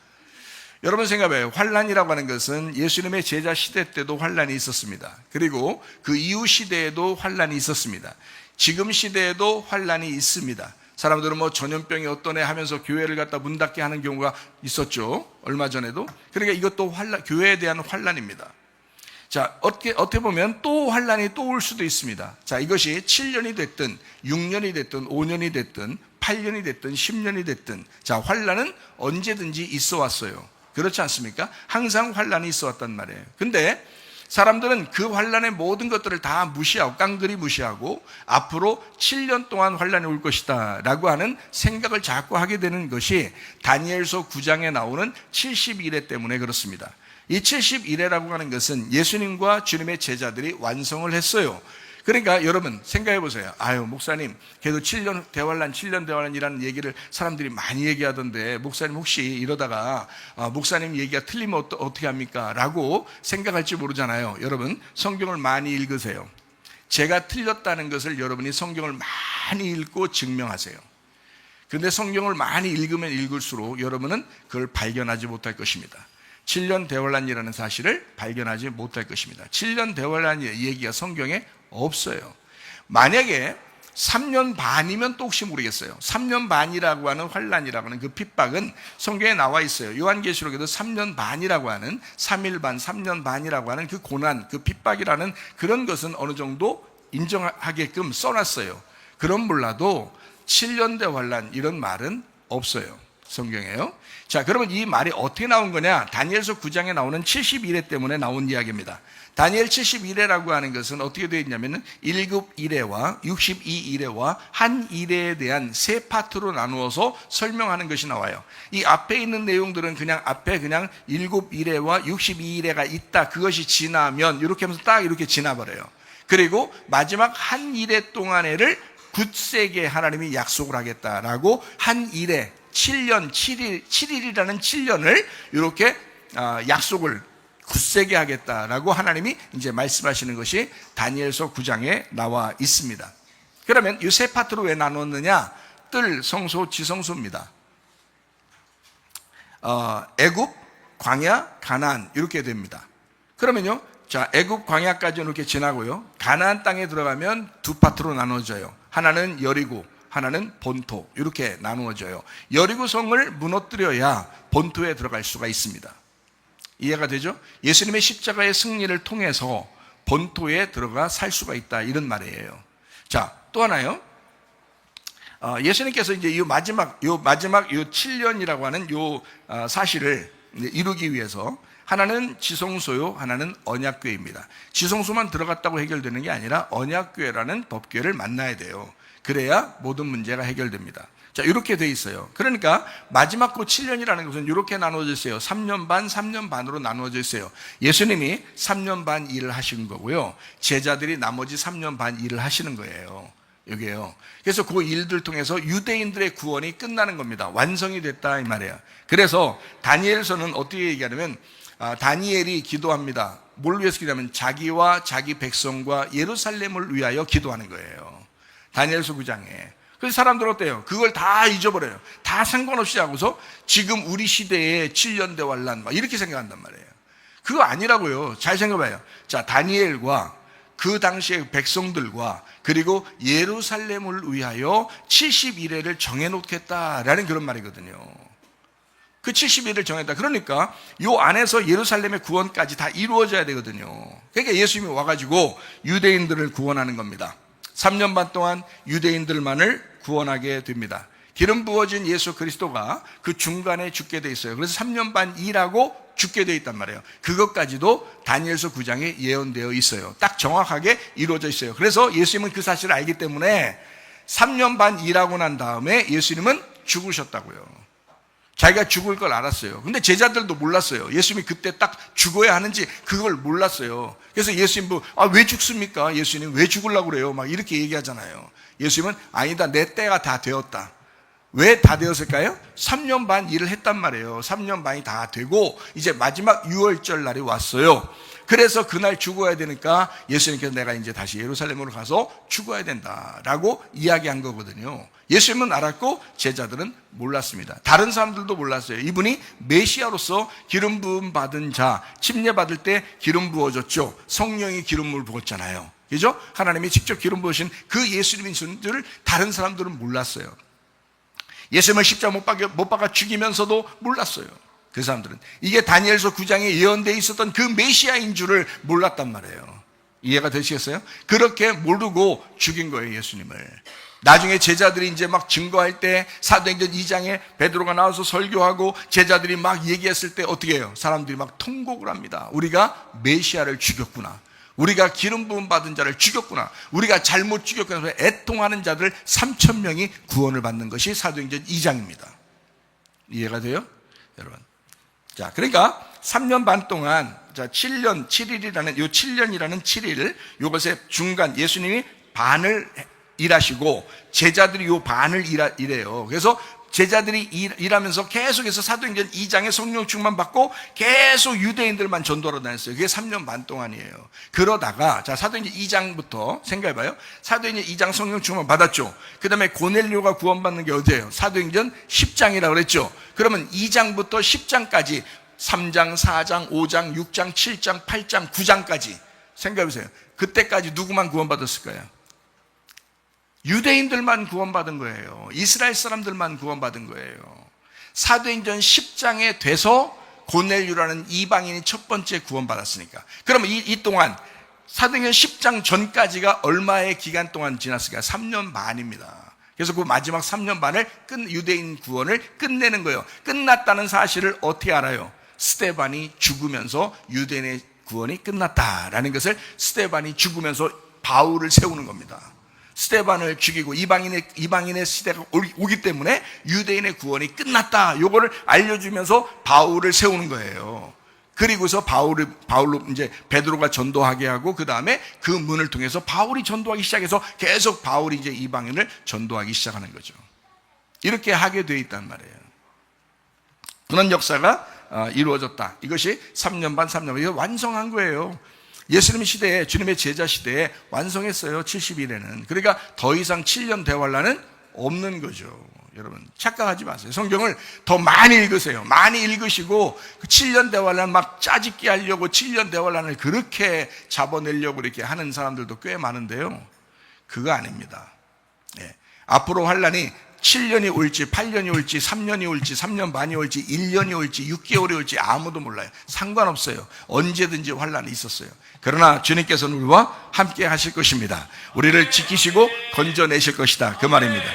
여러분 생각해봐요. 환란이라고 하는 것은 예수님의 제자 시대 때도 환란이 있었습니다. 그리고 그 이후 시대에도 환란이 있었습니다. 지금 시대에도 환란이 있습니다. 사람들은 뭐 전염병이 어떠네 하면서 교회를 갖다 문 닫게 하는 경우가 있었죠. 얼마 전에도. 그러니까 이것도 교회에 대한 환란입니다. 자, 어떻게 보면 또 환란이 또 올 수도 있습니다. 자, 이것이 7년이 됐든 6년이 됐든 5년이 됐든 8년이 됐든 10년이 됐든 자, 환란은 언제든지 있어 왔어요. 그렇지 않습니까? 항상 환란이 있어 왔단 말이에요. 근데 사람들은 그 환란의 모든 것들을 다 무시하고 깡그리 무시하고 앞으로 7년 동안 환란이 올 것이다 라고 하는 생각을 자꾸 하게 되는 것이 다니엘서 9장에 나오는 70일에 때문에 그렇습니다. 이 71회라고 하는 것은 예수님과 주님의 제자들이 완성을 했어요. 그러니까 여러분 생각해 보세요. 아유 목사님 그래도 7년 대환란이라는 얘기를 사람들이 많이 얘기하던데 목사님 혹시 이러다가 목사님 얘기가 틀리면 어떻게 합니까? 라고 생각할지 모르잖아요. 여러분 성경을 많이 읽으세요. 제가 틀렸다는 것을 여러분이 성경을 많이 읽고 증명하세요. 그런데 성경을 많이 읽으면 읽을수록 여러분은 그걸 발견하지 못할 것입니다. 7년 대환란이라는 사실을 발견하지 못할 것입니다. 7년 대환란의 얘기가 성경에 없어요. 만약에 3년 반이면 또 혹시 모르겠어요. 3년 반이라고 하는 환란이라고 하는 그 핍박은 성경에 나와 있어요. 요한계시록에도 3년 반이라고 하는 3일 반, 3년 반이라고 하는 그 고난, 그 핍박이라는 그런 것은 어느 정도 인정하게끔 써놨어요. 그럼 몰라도 7년 대환란 이런 말은 없어요. 성경에요. 자, 그러면 이 말이 어떻게 나온 거냐? 다니엘서 9장에 나오는 71회 때문에 나온 이야기입니다. 다니엘 71회라고 하는 것은 어떻게 되어 있냐면은 1급 1회와 62일회와 한 일회에 대한 세 파트로 나누어서 설명하는 것이 나와요. 이 앞에 있는 내용들은 그냥 앞에 그냥 1급 1회와 62일회가 있다. 그것이 지나면 이렇게 하면서 딱 이렇게 지나버려요. 그리고 마지막 한 일회 동안에를 굳세게 하나님이 약속을 하겠다라고 한 일회 7년, 7일이라는 7년을 이렇게 약속을 굳세게 하겠다라고 하나님이 이제 말씀하시는 것이 다니엘서 9장에 나와 있습니다. 그러면 이 세 파트로 왜 나눴느냐? 뜰, 성소, 지성소입니다. 애굽, 광야, 가나안 이렇게 됩니다. 그러면요, 자 애굽 광야까지는 이렇게 지나고요. 가나안 땅에 들어가면 두 파트로 나눠져요. 하나는 여리고, 하나는 본토 이렇게 나누어져요. 여리고 성을 무너뜨려야 본토에 들어갈 수가 있습니다. 이해가 되죠? 예수님의 십자가의 승리를 통해서 본토에 들어가 살 수가 있다 이런 말이에요. 자, 또 하나요. 예수님께서 이제 이 마지막 7년이라고 하는 사실을 이루기 위해서 하나는 지성소요, 하나는 언약궤입니다. 지성소만 들어갔다고 해결되는 게 아니라 언약궤라는 법궤를 만나야 돼요. 그래야 모든 문제가 해결됩니다. 자, 이렇게 돼 있어요. 그러니까 마지막 그 7년이라는 것은 이렇게 나누어져 있어요. 3년 반, 3년 반으로 나누어져 있어요. 예수님이 3년 반 일을 하시는 거고요. 제자들이 나머지 3년 반 일을 하시는 거예요. 여기에요. 그래서 그 일들 통해서 유대인들의 구원이 끝나는 겁니다. 완성이 됐다 이 말이에요. 그래서 다니엘서는 어떻게 얘기하냐면 다니엘이 기도합니다. 뭘 위해서 기도하면 자기와 자기 백성과 예루살렘을 위하여 기도하는 거예요. 다니엘서 9장에. 그래서 사람들은 어때요? 그걸 다 잊어버려요. 다 상관없이 하고서 지금 우리 시대의 7년대 환란 막 이렇게 생각한단 말이에요. 그거 아니라고요. 잘 생각해봐요. 자, 다니엘과 그 당시의 백성들과 그리고 예루살렘을 위하여 70일을 정해놓겠다라는 그런 말이거든요. 그 70일을 정했다. 그러니까 요 안에서 예루살렘의 구원까지 다 이루어져야 되거든요. 그러니까 예수님이 와가지고 유대인들을 구원하는 겁니다. 3년 반 동안 유대인들만을 구원하게 됩니다. 기름 부어진 예수 그리스도가 그 중간에 죽게 돼 있어요. 그래서 3년 반 일하고 죽게 돼 있단 말이에요. 그것까지도 다니엘서 9장에 예언되어 있어요. 딱 정확하게 이루어져 있어요. 그래서 예수님은 그 사실을 알기 때문에 3년 반 일하고 난 다음에 예수님은 죽으셨다고요. 자기가 죽을 걸 알았어요. 근데 제자들도 몰랐어요. 예수님이 그때 딱 죽어야 하는지 그걸 몰랐어요. 그래서 예수님 왜 죽습니까? 예수님 왜 죽으려고 그래요? 막 이렇게 얘기하잖아요. 예수님은 아니다, 내 때가 다 되었다. 왜 다 되었을까요? 3년 반 일을 했단 말이에요. 3년 반이 다 되고 이제 마지막 6월절 날이 왔어요. 그래서 그날 죽어야 되니까 예수님께서 내가 이제 다시 예루살렘으로 가서 죽어야 된다라고 이야기한 거거든요. 예수님은 알았고 제자들은 몰랐습니다. 다른 사람들도 몰랐어요. 이분이 메시아로서 기름 부음 받은 자, 침례 받을 때 기름 부어졌죠. 성령이 기름을 부었잖아요. 그죠? 하나님이 직접 기름 부으신 그 예수님인 줄을 다른 사람들은 몰랐어요. 예수님을 십자가 못 박아 죽이면서도 몰랐어요. 그 사람들은 이게 다니엘서 9장에 예언되어 있었던 그 메시아인 줄을 몰랐단 말이에요. 이해가 되시겠어요? 그렇게 모르고 죽인 거예요, 예수님을. 나중에 제자들이 이제 막 증거할 때 사도행전 2장에 베드로가 나와서 설교하고 제자들이 막 얘기했을 때 어떻게 해요? 사람들이 막 통곡을 합니다. 우리가 메시아를 죽였구나. 우리가 기름 부음 받은 자를 죽였구나. 우리가 잘못 죽였구나. 그래서 애통하는 자들 3,000명이 구원을 받는 것이 사도행전 2장입니다. 이해가 돼요? 여러분. 자, 그러니까 3년 반 동안 7년 7일이라는 요 7년이라는 7일 요것의 중간 예수님이 반을 일하시고 제자들이 요 반을 일해요. 그래서 제자들이 일하면서 계속해서 사도행전 2장의 성령 충만 받고 계속 유대인들만 전도하러 다녔어요. 그게 3년 반 동안이에요. 그러다가 자 사도행전 2장부터 생각해봐요. 사도행전 2장 성령 충만 받았죠. 그 다음에 고넬료가 구원받는 게 어디예요? 사도행전 10장이라고 그랬죠. 그러면 2장부터 10장까지 3장, 4장, 5장, 6장, 7장, 8장, 9장까지 생각해보세요. 그때까지 누구만 구원받았을까요? 유대인들만 구원받은 거예요. 이스라엘 사람들만 구원받은 거예요. 사도행전 10장에 돼서 고넬료라는 이방인이 첫 번째 구원받았으니까. 그러면 이 동안 사도행전 10장 전까지가 얼마의 기간 동안 지났을까요? 3년 반입니다. 그래서 그 마지막 3년 반을 유대인 구원을 끝내는 거예요. 끝났다는 사실을 어떻게 알아요? 스데반이 죽으면서 유대인의 구원이 끝났다라는 것을 스데반이 죽으면서 바울을 세우는 겁니다. 스데반을 죽이고 이방인의 시대가 오기 때문에 유대인의 구원이 끝났다. 요거를 알려주면서 바울을 세우는 거예요. 그리고서 바울로 이제 베드로가 전도하게 하고 그 다음에 그 문을 통해서 바울이 전도하기 시작해서 계속 바울이 이제 이방인을 전도하기 시작하는 거죠. 이렇게 하게 돼 있단 말이에요. 그런 역사가 이루어졌다. 이것이 3년 반, 3년 반. 이거 완성한 거예요. 예수님 시대에 주님의 제자 시대에 완성했어요. 70일에는. 그러니까 더 이상 7년 대환란은 없는 거죠. 여러분 착각하지 마세요. 성경을 더 많이 읽으세요. 많이 읽으시고 그 7년 대환란 막 짜집기 하려고 7년 대환란을 그렇게 잡아내려고 이렇게 하는 사람들도 꽤 많은데요. 그거 아닙니다. 예. 앞으로 환란이 7년이 올지 8년이 올지 3년이 올지 3년 반이 올지 1년이 올지 6개월이 올지 아무도 몰라요. 상관없어요. 언제든지 환란이 있었어요. 그러나 주님께서는 우리와 함께 하실 것입니다. 우리를 지키시고 건져내실 것이다. 그 말입니다.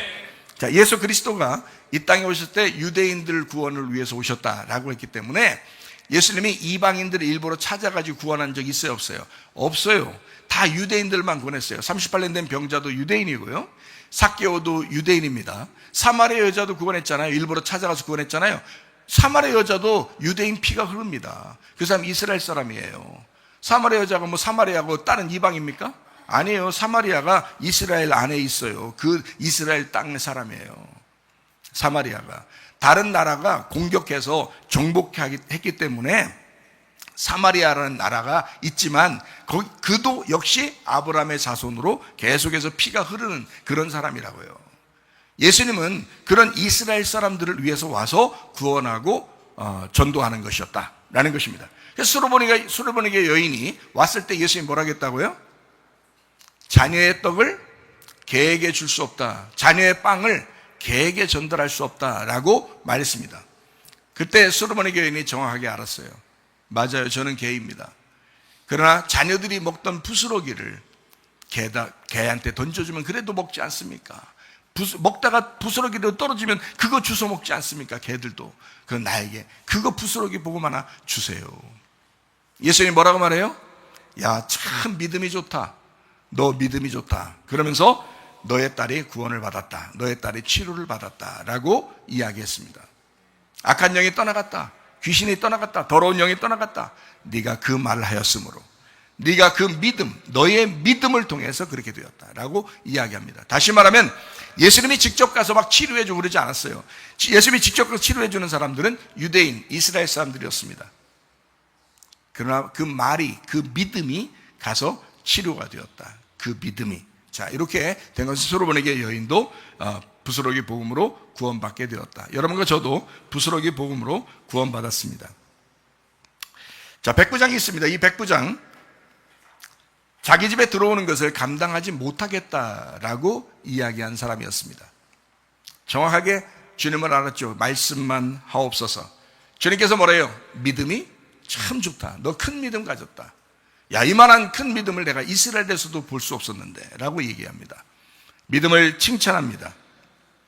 자, 예수 그리스도가 이 땅에 오실 때 유대인들 구원을 위해서 오셨다라고 했기 때문에 예수님이 이방인들을 일부러 찾아가지고 구원한 적 있어요? 없어요? 없어요. 다 유대인들만 구원했어요. 38년 된 병자도 유대인이고요. 삭개오도 유대인입니다. 사마리아 여자도 구원했잖아요. 일부러 찾아가서 구원했잖아요. 사마리아 여자도 유대인 피가 흐릅니다. 그 사람 이스라엘 사람이에요. 사마리아 여자가 뭐 사마리아고 다른 이방입니까? 아니에요. 사마리아가 이스라엘 안에 있어요. 그 이스라엘 땅의 사람이에요. 사마리아가. 다른 나라가 공격해서 정복했기 때문에 사마리아라는 나라가 있지만 그도 역시 아브라함의 자손으로 계속해서 피가 흐르는 그런 사람이라고요. 예수님은 그런 이스라엘 사람들을 위해서 와서 구원하고 전도하는 것이었다라는 것입니다. 그래서 수르보니게 여인이 왔을 때 예수님이 뭐라고 했다고요? 자녀의 떡을 개에게 줄 수 없다. 자녀의 빵을 개에게 전달할 수 없다라고 말했습니다. 그때 수르보니게 여인이 정확하게 알았어요. 맞아요. 저는 개입니다. 그러나 자녀들이 먹던 부스러기를 개한테 던져주면 그래도 먹지 않습니까? 먹다가 부스러기로 떨어지면 그거 주워 먹지 않습니까? 개들도. 그건 나에게 그거 부스러기 보고만 하나 주세요. 예수님이 뭐라고 말해요? 야, 참 믿음이 좋다. 너 믿음이 좋다. 그러면서 너의 딸이 구원을 받았다. 너의 딸이 치료를 받았다. 라고 이야기했습니다. 악한 영이 떠나갔다. 귀신이 떠나갔다. 더러운 영이 떠나갔다. 네가 그 말을 하였으므로 네가 그 믿음, 너의 믿음을 통해서 그렇게 되었다라고 이야기합니다. 다시 말하면 예수님이 직접 가서 막 치료해주고 그러지 않았어요. 예수님이 직접 가서 치료해주는 사람들은 유대인, 이스라엘 사람들이었습니다. 그러나 그 말이, 그 믿음이 가서 치료가 되었다. 그 믿음이. 자, 이렇게 된 것은 수르보니게 여인도 부스러기 복음으로 구원받게 되었다. 여러분과 저도 부스러기 복음으로 구원받았습니다. 자, 백부장이 있습니다. 이 백부장, 자기 집에 들어오는 것을 감당하지 못하겠다라고 이야기한 사람이었습니다. 정확하게 주님을 알았죠. 말씀만 하옵소서. 주님께서 뭐래요? 믿음이 참 좋다. 너 큰 믿음 가졌다. 야, 이만한 큰 믿음을 내가 이스라엘에서도 볼 수 없었는데 라고 얘기합니다. 믿음을 칭찬합니다.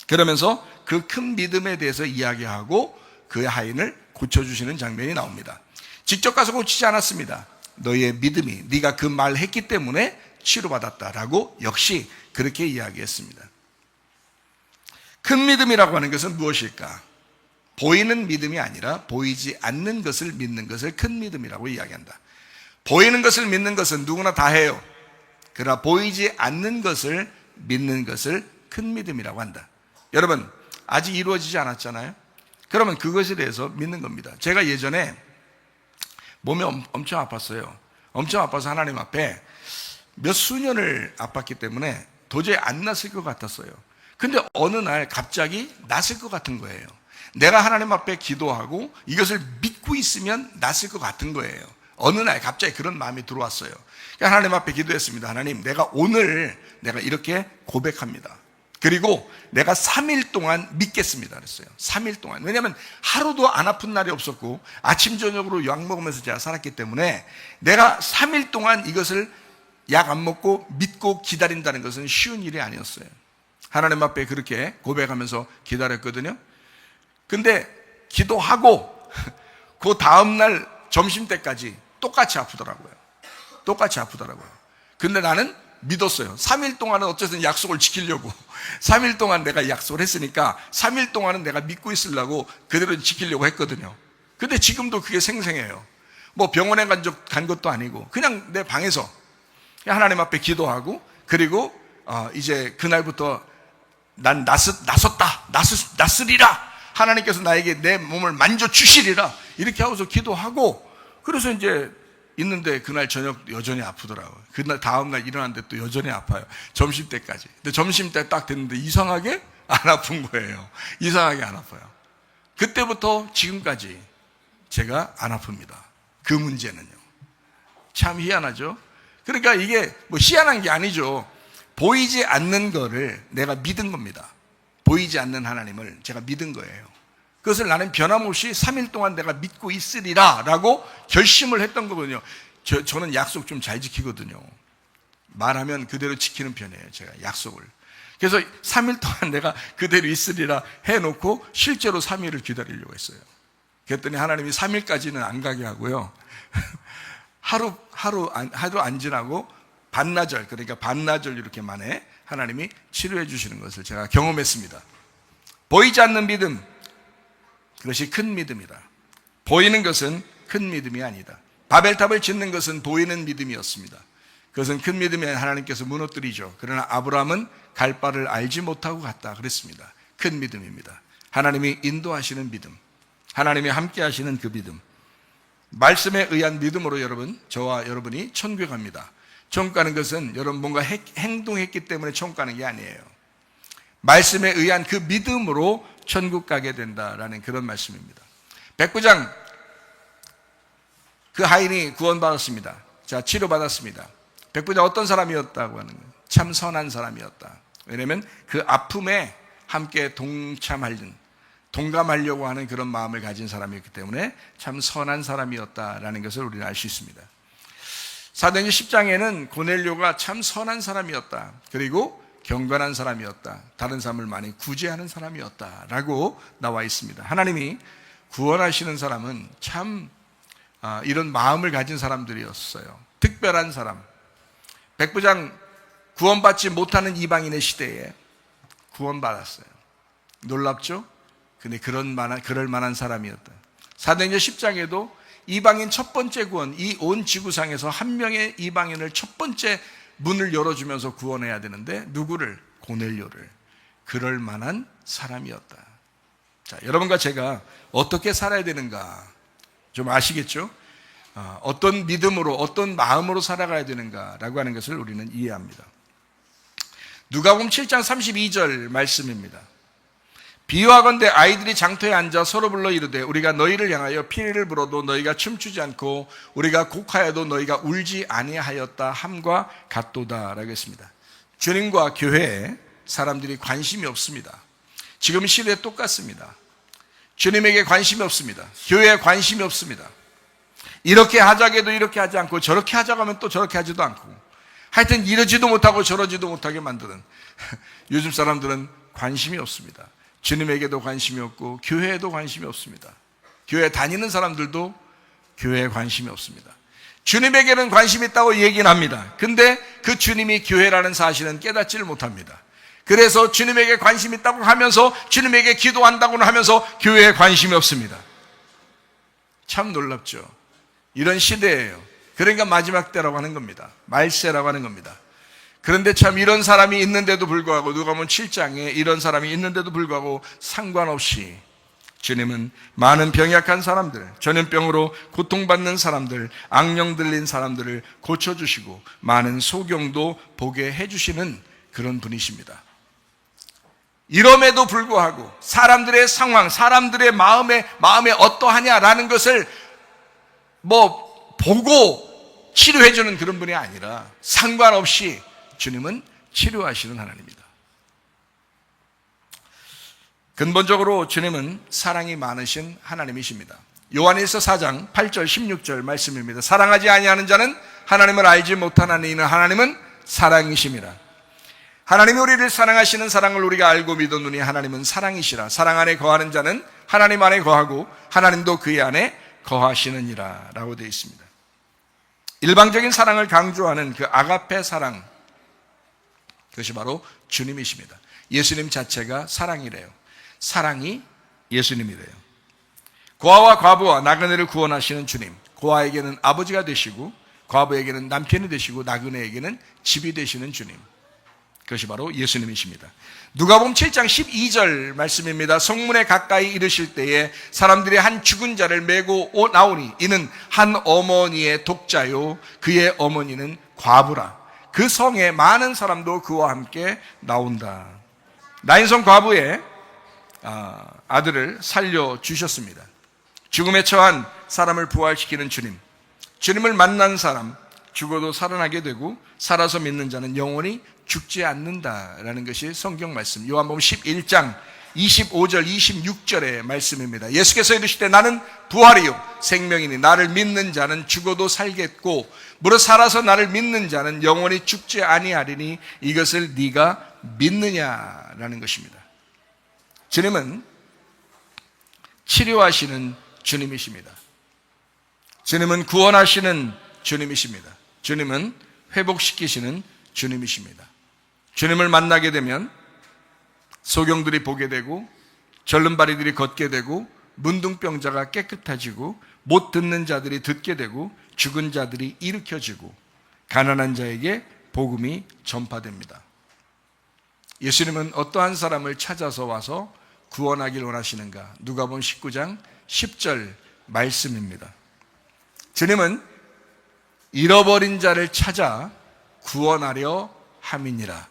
그러면서 그 큰 믿음에 대해서 이야기하고 그 하인을 고쳐주시는 장면이 나옵니다. 직접 가서 고치지 않았습니다. 너의 믿음이, 네가 그 말 했기 때문에 치료받았다라고 역시 그렇게 이야기했습니다. 큰 믿음이라고 하는 것은 무엇일까? 보이는 믿음이 아니라 보이지 않는 것을 믿는 것을 큰 믿음이라고 이야기한다. 보이는 것을 믿는 것은 누구나 다 해요. 그러나 보이지 않는 것을 믿는 것을 큰 믿음이라고 한다. 여러분, 아직 이루어지지 않았잖아요. 그러면 그것에 대해서 믿는 겁니다. 제가 예전에 몸이 엄청 아팠어요. 엄청 아파서 하나님 앞에 몇 수년을 아팠기 때문에 도저히 안 낫을 것 같았어요. 근데 어느 날 갑자기 낫을 것 같은 거예요. 내가 하나님 앞에 기도하고 이것을 믿고 있으면 낫을 것 같은 거예요. 어느 날 갑자기 그런 마음이 들어왔어요. 그러니까 하나님 앞에 기도했습니다. 하나님, 내가 오늘 내가 이렇게 고백합니다. 그리고 내가 3일 동안 믿겠습니다 그랬어요. 3일 동안. 왜냐하면 하루도 안 아픈 날이 없었고 아침 저녁으로 약 먹으면서 제가 살았기 때문에 내가 3일 동안 이것을 약 안 먹고 믿고 기다린다는 것은 쉬운 일이 아니었어요. 하나님 앞에 그렇게 고백하면서 기다렸거든요. 근데 기도하고 그 다음날 점심때까지 똑같이 아프더라고요. 똑같이 아프더라고요. 근데 나는 믿었어요. 3일 동안은 어쨌든 약속을 지키려고 3일 동안 내가 약속을 했으니까 3일 동안은 내가 믿고 있으려고 그대로 지키려고 했거든요. 근데 지금도 그게 생생해요. 뭐 병원에 간 것도 아니고 그냥 내 방에서 하나님 앞에 기도하고 그리고 이제 그날부터 난 낫으리라. 하나님께서 나에게 내 몸을 만져주시리라. 이렇게 하고서 기도하고 그래서 이제 있는데 그날 저녁 여전히 아프더라고요. 그날 다음날 일어났는데 또 여전히 아파요. 점심때까지. 근데 점심때 딱 됐는데 이상하게 안 아픈 거예요. 이상하게 안 아파요. 그때부터 지금까지 제가 안 아픕니다. 그 문제는요. 참 희한하죠. 그러니까 이게 뭐 희한한 게 아니죠. 보이지 않는 거를 내가 믿은 겁니다. 보이지 않는 하나님을 제가 믿은 거예요. 그것을 나는 변함없이 3일 동안 내가 믿고 있으리라 라고 결심을 했던 거거든요. 저는 약속 좀 잘 지키거든요. 말하면 그대로 지키는 편이에요. 제가 약속을. 그래서 3일 동안 내가 그대로 있으리라 해놓고 실제로 3일을 기다리려고 했어요. 그랬더니 하나님이 3일까지는 안 가게 하고요. 하루 안 지나고 반나절, 그러니까 반나절 이렇게 만에 하나님이 치료해 주시는 것을 제가 경험했습니다. 보이지 않는 믿음, 그것이 큰 믿음이다. 보이는 것은 큰 믿음이 아니다. 바벨탑을 짓는 것은 보이는 믿음이었습니다. 그것은 큰 믿음이 하나님께서 무너뜨리죠. 그러나 아브라함은 갈 바를 알지 못하고 갔다 그랬습니다. 큰 믿음입니다. 하나님이 인도하시는 믿음, 하나님이 함께 하시는 그 믿음. 말씀에 의한 믿음으로 여러분, 저와 여러분이 천국에 갑니다. 천국 가는 것은 여러분 뭔가 행동했기 때문에 천국 가는 게 아니에요. 말씀에 의한 그 믿음으로 천국 가게 된다라는 그런 말씀입니다. 백부장, 그 하인이 구원받았습니다. 자, 치료받았습니다. 백부장 어떤 사람이었다고 하는 거예요? 참 선한 사람이었다. 왜냐하면 그 아픔에 함께 동감하려고 하는 그런 마음을 가진 사람이었기 때문에 참 선한 사람이었다라는 것을 우리는 알 수 있습니다. 사도행전 10장에는 고넬료가 참 선한 사람이었다. 그리고 경건한 사람이었다. 다른 사람을 많이 구제하는 사람이었다라고 나와 있습니다. 하나님이 구원하시는 사람은 참 이런 마음을 가진 사람들이었어요. 특별한 사람. 백부장 구원받지 못하는 이방인의 시대에 구원받았어요. 놀랍죠? 근데 그럴 만한 사람이었다. 사도행전 10장에도 이방인 첫 번째 구원, 이 온 지구상에서 한 명의 이방인을 첫 번째 문을 열어주면서 구원해야 되는데 누구를? 고넬료를. 그럴 만한 사람이었다. 자, 여러분과 제가 어떻게 살아야 되는가 좀 아시겠죠? 어떤 믿음으로, 어떤 마음으로 살아가야 되는가라고 하는 것을 우리는 이해합니다. 누가복음 7장 32절 말씀입니다. 비유하건대 아이들이 장터에 앉아 서로 불러 이르되 우리가 너희를 향하여 피를 불어도 너희가 춤추지 않고 우리가 곡하여도 너희가 울지 아니하였다 함과 같도다라고 했습니다. 주님과 교회에 사람들이 관심이 없습니다. 지금 시대에 똑같습니다. 주님에게 관심이 없습니다. 교회에 관심이 없습니다. 이렇게 하자게도 이렇게 하지 않고 저렇게 하자고 하면 또 저렇게 하지도 않고 하여튼 이러지도 못하고 저러지도 못하게 만드는 요즘 사람들은 관심이 없습니다. 주님에게도 관심이 없고 교회에도 관심이 없습니다. 교회 다니는 사람들도 교회에 관심이 없습니다. 주님에게는 관심이 있다고 얘기는 합니다. 근데 그 주님이 교회라는 사실은 깨닫지를 못합니다. 그래서 주님에게 관심이 있다고 하면서 주님에게 기도한다고는 하면서 교회에 관심이 없습니다. 참 놀랍죠. 이런 시대예요. 그러니까 마지막 때라고 하는 겁니다. 말세라고 하는 겁니다. 그런데 참 이런 사람이 있는데도 불구하고 누가복음 7장에 이런 사람이 있는데도 불구하고 상관없이 주님은 많은 병약한 사람들, 전염병으로 고통받는 사람들, 악령 들린 사람들을 고쳐주시고 많은 소경도 보게 해주시는 그런 분이십니다. 이럼에도 불구하고 사람들의 상황, 사람들의 마음에 어떠하냐라는 것을 보고 치료해주는 그런 분이 아니라 상관없이 주님은 치료하시는 하나님입니다. 근본적으로 주님은 사랑이 많으신 하나님이십니다. 요한일서 4장 8절 16절 말씀입니다. 사랑하지 아니하는 자는 하나님을 알지 못하나니 이는 하나님은 사랑이심이라. 하나님이 우리를 사랑하시는 사랑을 우리가 알고 믿었노니 하나님은 사랑이시라. 사랑 안에 거하는 자는 하나님 안에 거하고 하나님도 그의 안에 거하시느니라 라고 되어 있습니다. 일방적인 사랑을 강조하는 그 아가페 사랑, 그것이 바로 주님이십니다. 예수님 자체가 사랑이래요. 사랑이 예수님이래요. 고아와 과부와 나그네를 구원하시는 주님, 고아에게는 아버지가 되시고 과부에게는 남편이 되시고 나그네에게는 집이 되시는 주님, 그것이 바로 예수님이십니다. 누가복음 7장 12절 말씀입니다. 성문에 가까이 이르실 때에 사람들이 한 죽은 자를 메고 나오니 이는 한 어머니의 독자요 그의 어머니는 과부라. 그 성에 많은 사람도 그와 함께 나온다. 나인성 과부의 아들을 살려주셨습니다. 죽음에 처한 사람을 부활시키는 주님, 주님을 만난 사람 죽어도 살아나게 되고 살아서 믿는 자는 영원히 죽지 않는다라는 것이 성경 말씀, 요한복음 11장 25절 26절의 말씀입니다. 예수께서 이르시되 나는 부활이요 생명이니 나를 믿는 자는 죽어도 살겠고 무릇 살아서 나를 믿는 자는 영원히 죽지 아니하리니 이것을 네가 믿느냐라는 것입니다. 주님은 치료하시는 주님이십니다. 주님은 구원하시는 주님이십니다. 주님은 회복시키시는 주님이십니다. 주님을 만나게 되면 소경들이 보게 되고 절름발이들이 걷게 되고 문둥병자가 깨끗해지고 못 듣는 자들이 듣게 되고 죽은 자들이 일으켜지고 가난한 자에게 복음이 전파됩니다. 예수님은 어떠한 사람을 찾아서 와서 구원하길 원하시는가? 누가복음 19장 10절 말씀입니다. 주님은 잃어버린 자를 찾아 구원하려 함이니라.